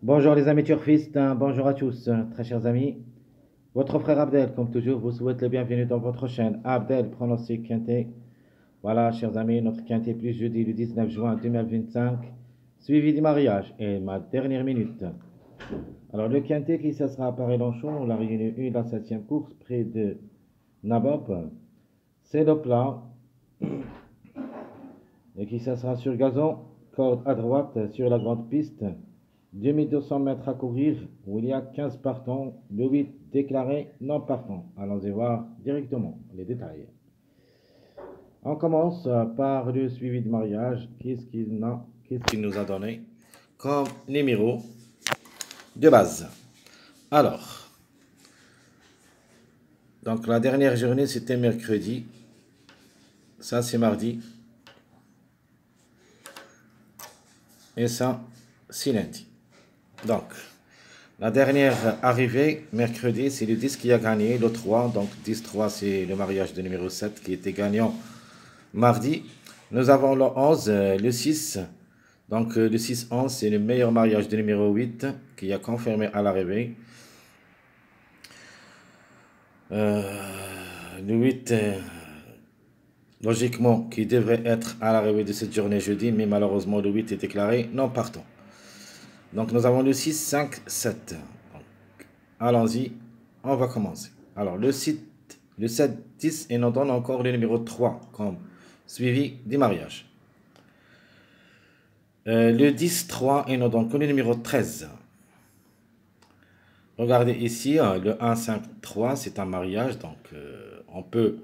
Bonjour les amis turfistes, bonjour à tous, très chers amis. Votre frère Abdel, comme toujours, vous souhaite le bienvenu dans votre chaîne Abdel Pronostic Quintet. Voilà, chers amis, notre Quintet plus jeudi le 19 juin 2025, suivi du mariage et ma dernière minute. Alors, le Quintet qui se sera à Paris-Longchamp, la réunion 1, la 7e course, près de Nabob. C'est le plat, et qui se sera sur gazon, corde à droite sur la grande piste. 2200 mètres à courir, où il y a 15 partants, le 8 déclaré non partant. Allons-y voir directement les détails. On commence par le suivi de mariage. Qu'est-ce qu'il nous a donné comme numéro de base? Alors, donc la dernière journée c'était mercredi. Ça c'est mardi. Et ça c'est lundi. Donc, la dernière arrivée, mercredi, c'est le 10 qui a gagné, le 3. Donc 10-3, c'est le mariage de numéro 7 qui était gagnant mardi. Nous avons le 11, le 6. Donc le 6-11, c'est le meilleur mariage de numéro 8 qui a confirmé à l'arrivée. Le 8, logiquement, qui devrait être à l'arrivée de cette journée jeudi, mais malheureusement le 8 est déclaré non partant. Donc nous avons le 6, 5, 7. Allons-y, on va commencer. Alors le 7, 10 et nous donne encore le numéro 3 comme suivi du mariage. Le 10, 3 et nous donne que le numéro 13. Regardez ici, le 1, 5, 3, c'est un mariage, donc on peut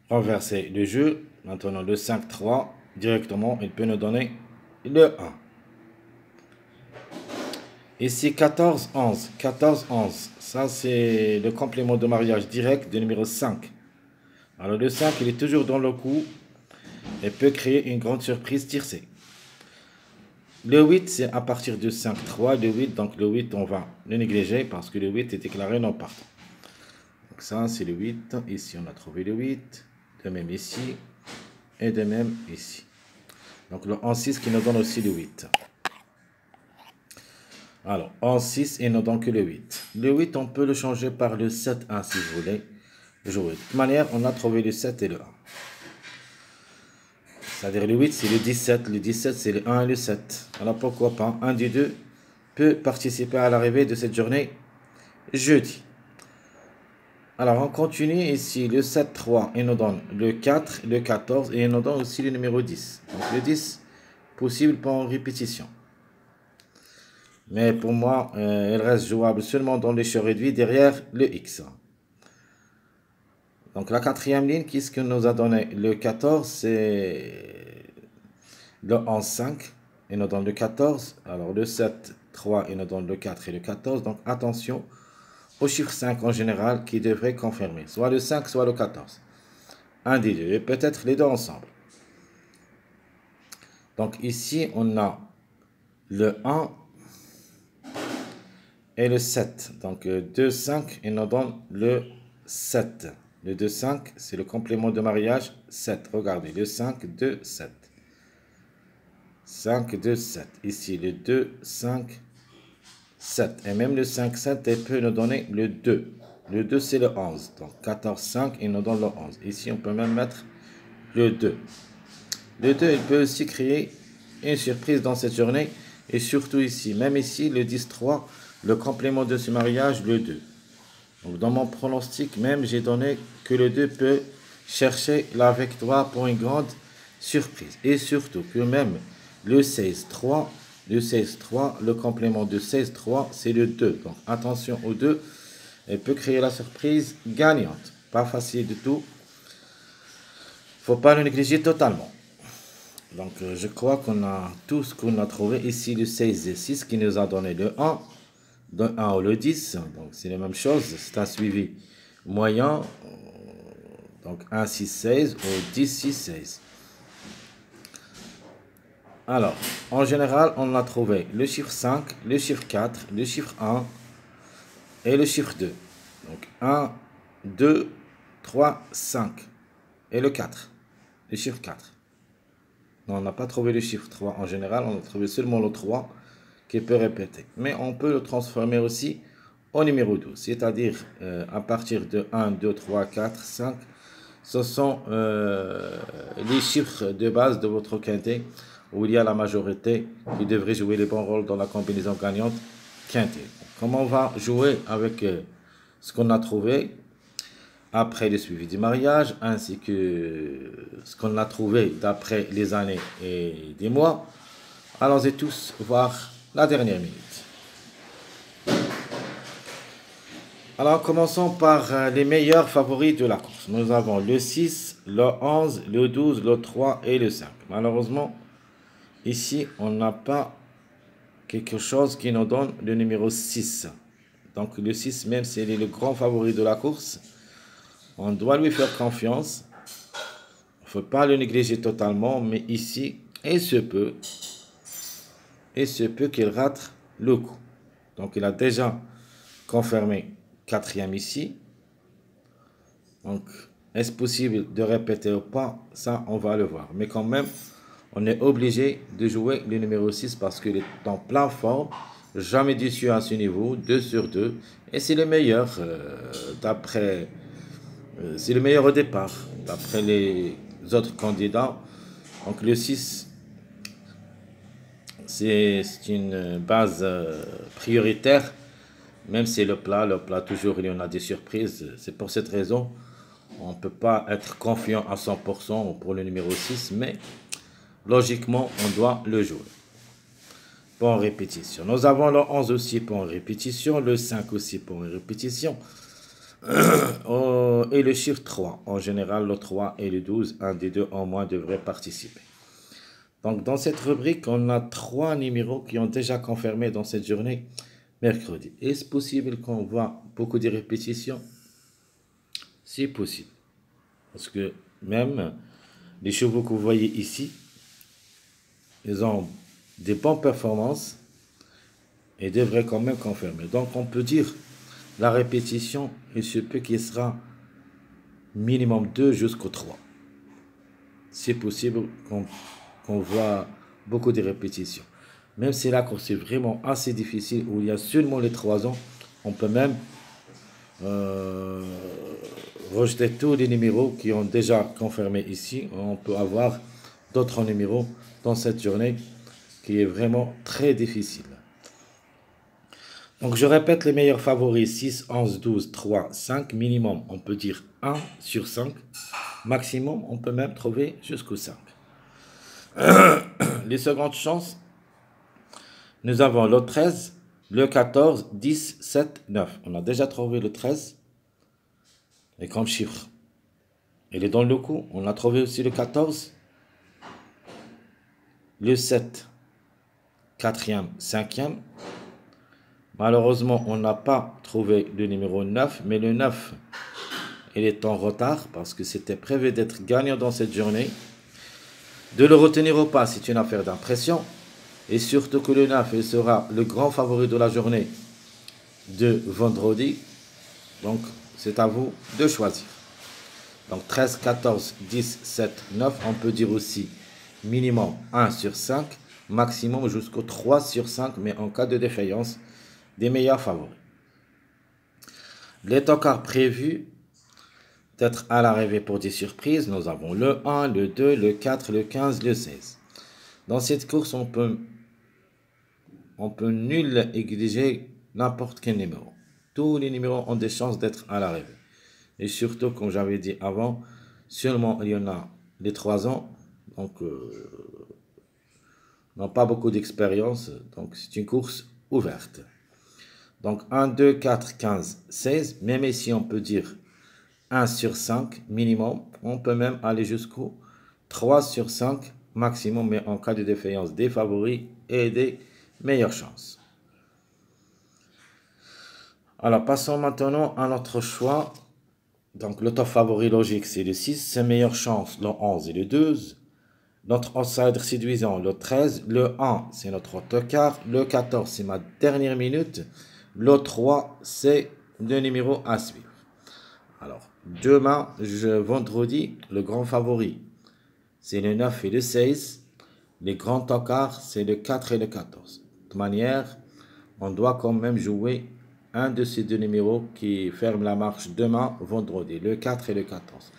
renverser le jeu. Maintenant le 5, 3, directement, il peut nous donner le 1. Ici 14, 11. 14, 11. Ça, c'est le complément de mariage direct du numéro 5. Alors, le 5, il est toujours dans le coup et peut créer une grande surprise tiercée. Le 8, c'est à partir de 5, 3. Le 8, donc le 8, on va le négliger parce que le 8 est déclaré non partant. Donc, ça, c'est le 8. Ici, on a trouvé le 8. De même ici. Et de même ici. Donc, le 11, 6 qui nous donne aussi le 8. Alors, en 6 et non donc le 8. Le 8, on peut le changer par le 7, 1 si vous voulez jouer. De toute manière, on a trouvé le 7 et le 1. C'est-à-dire le 8, c'est le 17. Le 17, c'est le 1 et le 7. Alors, pourquoi pas? Un des deux peut participer à l'arrivée de cette journée jeudi. Alors, on continue ici. Le 7, 3, et nous donne le 4, le 14, et il nous donne aussi le numéro 10. Donc, le 10, possible pour répétition. Mais pour moi, elle reste jouable seulement dans les choix réduits derrière le X. Donc la quatrième ligne, qu'est-ce que nous a donné? Le 14, c'est le 11, 5. Et nous donne le 14. Alors le 7, 3, et nous donne le 4 et le 14. Donc attention au chiffre 5 en général qui devrait confirmer. Soit le 5, soit le 14. Un des deux. Et peut-être les deux ensemble. Donc ici, on a le 1 et le 7. Donc 2, 5 et nous donne le 7. Le 2, 5, c'est le complément de mariage 7. Regardez, le 5, 2, 7. 5, 2, 7. Ici, le 2, 5, 7. Et même le 5, 7, il peut nous donner le 2. Le 2, c'est le 11. Donc 14, 5, il nous donne le 11. Ici, on peut même mettre le 2. Le 2, il peut aussi créer une surprise dans cette journée. Et surtout ici, même ici, le 10, 3, le complément de ce mariage, le 2. Donc dans mon pronostic même, j'ai donné que le 2 peut chercher la victoire pour une grande surprise. Et surtout que même le 16-3, le complément de 16-3, c'est le 2. Donc attention au 2, elle peut créer la surprise gagnante. Pas facile du tout. Faut pas le négliger totalement. Donc je crois qu'on a tout ce qu'on a trouvé ici, le 16 et 6 qui nous a donné le 1. De 1 au le 10, donc c'est la même chose, c'est un suivi moyen, donc 1, 6, 16 ou 10, 6, 16. Alors, en général, on a trouvé le chiffre 5, le chiffre 4, le chiffre 1 et le chiffre 2. Donc 1, 2, 3, 5 et le 4, le chiffre 4. Non, on n'a pas trouvé le chiffre 3. En général, on a trouvé seulement le 3 qui peut répéter. Mais on peut le transformer aussi au numéro 12, c'est-à-dire à partir de 1, 2, 3, 4, 5, ce sont les chiffres de base de votre quintet où il y a la majorité qui devrait jouer le bon rôle dans la combinaison gagnante quintet. Comment on va jouer avec ce qu'on a trouvé après le suivi du mariage, ainsi que ce qu'on a trouvé d'après les années et des mois. Allons-y tous voir la dernière minute. Alors, commençons par les meilleurs favoris de la course. Nous avons le 6, le 11, le 12, le 3 et le 5. Malheureusement, ici, on n'a pas quelque chose qui nous donne le numéro 6. Donc, le 6, même s'il est le grand favori de la course, on doit lui faire confiance. Il ne faut pas le négliger totalement, mais ici, il se peut qu'il rate le coup. Donc, il a déjà confirmé quatrième ici. Donc, est-ce possible de répéter ou pas? Ça, on va le voir. Mais quand même, on est obligé de jouer le numéro 6 parce qu'il est en plein forme. Jamais déçu à ce niveau, 2 sur 2. Et c'est le meilleur c'est le meilleur au départ, d'après les autres candidats. Donc le 6, c'est une base prioritaire. Même si le plat, toujours, il y en a des surprises. C'est pour cette raison, on ne peut pas être confiant à 100% pour le numéro 6, mais logiquement, on doit le jouer. Pour répétition. Nous avons le 11 aussi pour répétition, le 5 aussi pour répétition. Et le chiffre 3. En général, le 3 et le 12, un des deux en moins devrait participer. Donc, dans cette rubrique, on a 3 numéros qui ont déjà confirmé dans cette journée mercredi. Est-ce possible qu'on voit beaucoup de répétitions? C'est possible. Parce que même les chevaux que vous voyez ici, ils ont des bonnes performances et devraient quand même confirmer. Donc, on peut dire la répétition, il se peut qu'il sera minimum 2 jusqu'au 3. C'est possible qu'on voit beaucoup de répétitions. Même si la course est vraiment assez difficile, où il y a seulement les 3 ans, on peut même rejeter tous les numéros qui ont déjà confirmé ici. On peut avoir d'autres numéros dans cette journée qui est vraiment très difficile. Donc je répète les meilleurs favoris: 6, 11, 12, 3, 5. Minimum, on peut dire 1 sur 5. Maximum, on peut même trouver jusqu'au 5. Les secondes chances, nous avons le 13, le 14, 10, 7, 9. On a déjà trouvé le 13. Et comme chiffre, il est dans le coup. On a trouvé aussi le 14, le 7, 4e, 5e. Malheureusement, on n'a pas trouvé le numéro 9, mais le 9, il est en retard parce que c'était prévu d'être gagnant dans cette journée. De le retenir ou pas, c'est une affaire d'impression. Et surtout que le 9, il sera le grand favori de la journée de vendredi. Donc, c'est à vous de choisir. Donc, 13, 14, 10, 7, 9. On peut dire aussi minimum 1 sur 5. Maximum jusqu'au 3 sur 5. Mais en cas de défaillance, des meilleurs favoris. Les tocards prévus d'être à l'arrivée pour des surprises, nous avons le 1, le 2, le 4, le 15, le 16. Dans cette course, on peut nul exiger n'importe quel numéro. Tous les numéros ont des chances d'être à l'arrivée. Et surtout, comme j'avais dit avant, seulement il y en a les 3 ans, donc n'ont pas beaucoup d'expérience, donc c'est une course ouverte. Donc 1, 2, 4, 15, 16, même ici on peut dire 1 sur 5 minimum, on peut même aller jusqu'au 3 sur 5 maximum, mais en cas de défaillance des favoris et des meilleures chances. Alors passons maintenant à notre choix. Donc le top favori logique c'est le 6, ses meilleures chances le 11 et le 12. Notre outsider séduisant le 13, le 1 c'est notre autocar, le 14 c'est ma dernière minute, le 3 c'est le numéro à suivre. Alors demain, vendredi, le grand favori c'est le 9 et le 16, les grands tocards c'est le 4 et le 14. toute manière, on doit quand même jouer un de ces deux numéros qui ferment la marche demain, vendredi, le 4 et le 14.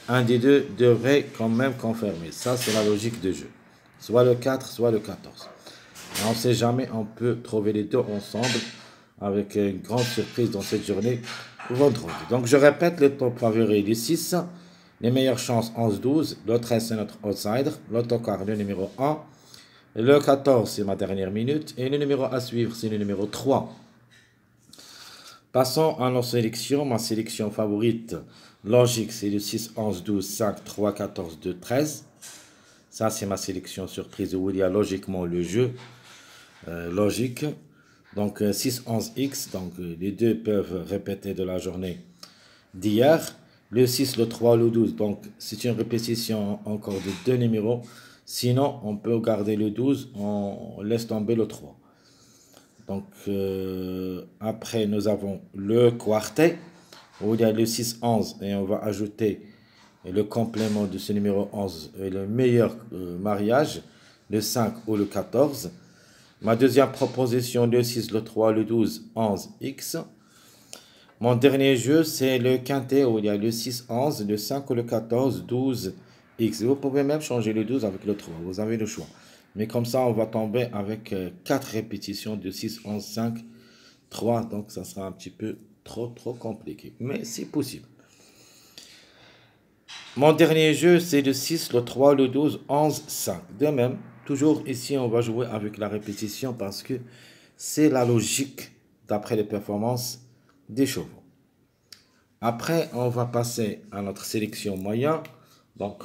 Un des deux devrait quand même confirmer. Ça, c'est la logique de jeu. Soit le 4, soit le 14. Et on ne sait jamais, on peut trouver les deux ensemble avec une grande surprise dans cette journée vendredi. Donc, je répète, le top favori du 6, les meilleures chances 11-12, le 13 c'est notre outsider, l'autocar le numéro 1, le 14 c'est ma dernière minute et le numéro à suivre c'est le numéro 3. Passons à nos sélections. Ma sélection favorite logique c'est le 6, 11, 12, 5, 3, 14, 2, 13. Ça c'est ma sélection surprise où il y a logiquement le jeu logique. Donc 6, 11, X, donc les deux peuvent répéter de la journée d'hier. Le 6, le 3, le 12, donc c'est une répétition encore de deux numéros. Sinon, on peut garder le 12, on laisse tomber le 3. Donc après, nous avons le quartet, où il y a le 6, 11, et on va ajouter le complément de ce numéro 11, et le meilleur mariage, le 5 ou le 14. Ma deuxième proposition, le 6, le 3, le 12, 11, X. Mon dernier jeu, c'est le quintet où il y a le 6, 11, le 5 ou le 14, 12, X. Vous pouvez même changer le 12 avec le 3, vous avez le choix. Mais comme ça, on va tomber avec 4 répétitions de 6, 11, 5, 3. Donc, ça sera un petit peu trop compliqué. Mais c'est possible. Mon dernier jeu, c'est le 6, le 3, le 12, 11, 5. De même, toujours ici, on va jouer avec la répétition parce que c'est la logique d'après les performances des chevaux. Après, on va passer à notre sélection moyen. Donc,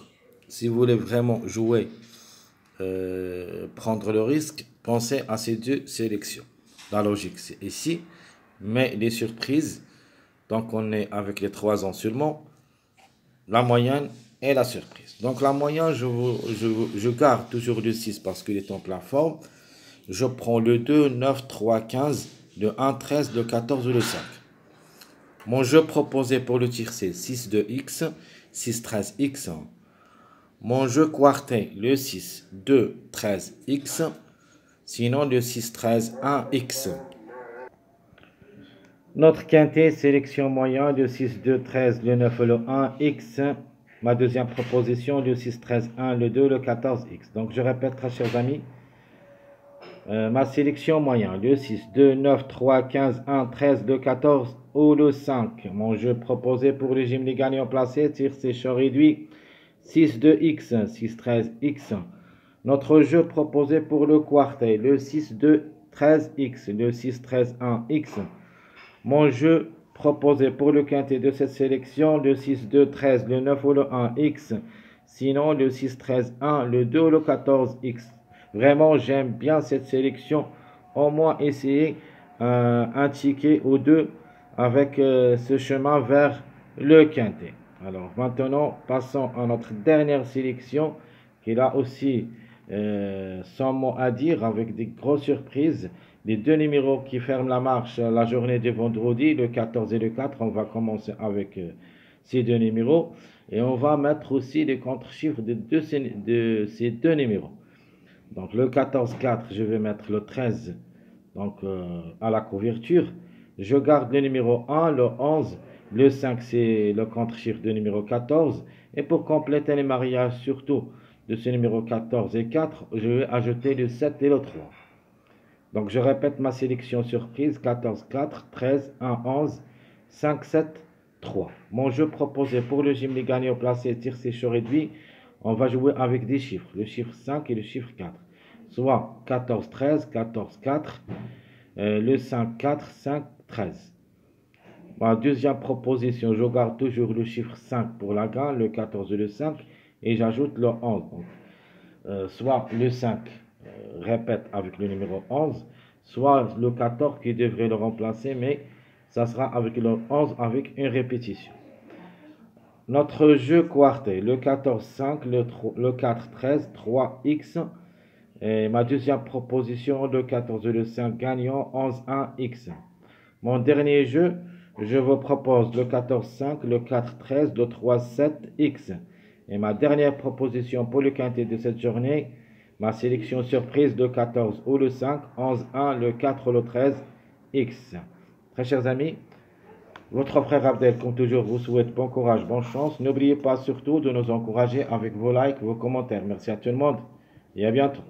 si vous voulez vraiment jouer, prendre le risque, pensez à ces deux sélections. La logique, c'est ici, mais les surprises, donc on est avec les 3 ans seulement, la moyenne et la surprise. Donc la moyenne, je garde toujours le 6 parce qu'il est en pleine forme. Je prends le 2, 9, 3, 15, le 1, 13, le 14 ou le 5. Mon jeu proposé pour le tir, c'est 6, 2, X, 6, 13, X. Mon jeu quartet, le 6, 2, 13, X. Sinon, le 6, 13, 1, X. Notre quintet, sélection moyen, le 6, 2, 13, le 9, le 1, X. Ma deuxième proposition, le 6, 13, 1, le 2, le 14, X. Donc, je répète, très chers amis. Ma sélection moyen, le 6, 2, 9, 3, 15, 1, 13, le 14 ou le 5. Mon jeu proposé pour le gym les gagnants placés, tir sécheur réduit, 6, 2, X, 6, 13, X. Notre jeu proposé pour le quartet, le 6, 2, 13, X, le 6, 13, 1, X. Mon jeu proposé pour le quintet de cette sélection, le 6, 2, 13, le 9 ou le 1, X. Sinon, le 6, 13, 1, le 2 ou le 14, X. Vraiment, j'aime bien cette sélection. Au moins, essayer un ticket ou deux avec ce chemin vers le quintet. Alors, maintenant, passons à notre dernière sélection, qui a aussi son mot à dire avec des grosses surprises. Les deux numéros qui ferment la marche la journée de vendredi, le 14 et le 4. On va commencer avec ces deux numéros. Et on va mettre aussi les contre-chiffres de ces deux numéros. Donc le 14-4, je vais mettre le 13 donc, à la couverture. Je garde le numéro 1, le 11, le 5 c'est le contre-chiffre de numéro 14. Et pour compléter les mariages surtout de ce numéro 14 et 4, je vais ajouter le 7 et le 3. Donc je répète ma sélection surprise, 14-4, 13, 1, 11, 5, 7, 3. Mon jeu proposé pour le gym les gagnants placés tir sécheur réduit, on va jouer avec des chiffres, le chiffre 5 et le chiffre 4. Soit 14, 13, 14, 4, le 5, 4, 5, 13. Ma deuxième proposition, je garde toujours le chiffre 5 pour la gagne, le 14 et le 5, et j'ajoute le 11. Donc, soit le 5 répète avec le numéro 11, soit le 14 qui devrait le remplacer, mais ça sera avec le 11 avec une répétition. Notre jeu quartet, le 14-5, le 4-13, 3X. Et ma deuxième proposition, le 14 et le 5 gagnant, 11-1X. Mon dernier jeu, je vous propose le 14-5, le 4-13, le 3-7X. Et ma dernière proposition pour le quintet de cette journée, Ma sélection surprise, le 14 ou le 5, 11, 1, le 4 ou le 13, X. Très chers amis, votre frère Abdel, comme toujours, vous souhaite bon courage, bonne chance. N'oubliez pas surtout de nous encourager avec vos likes, vos commentaires. Merci à tout le monde et à bientôt.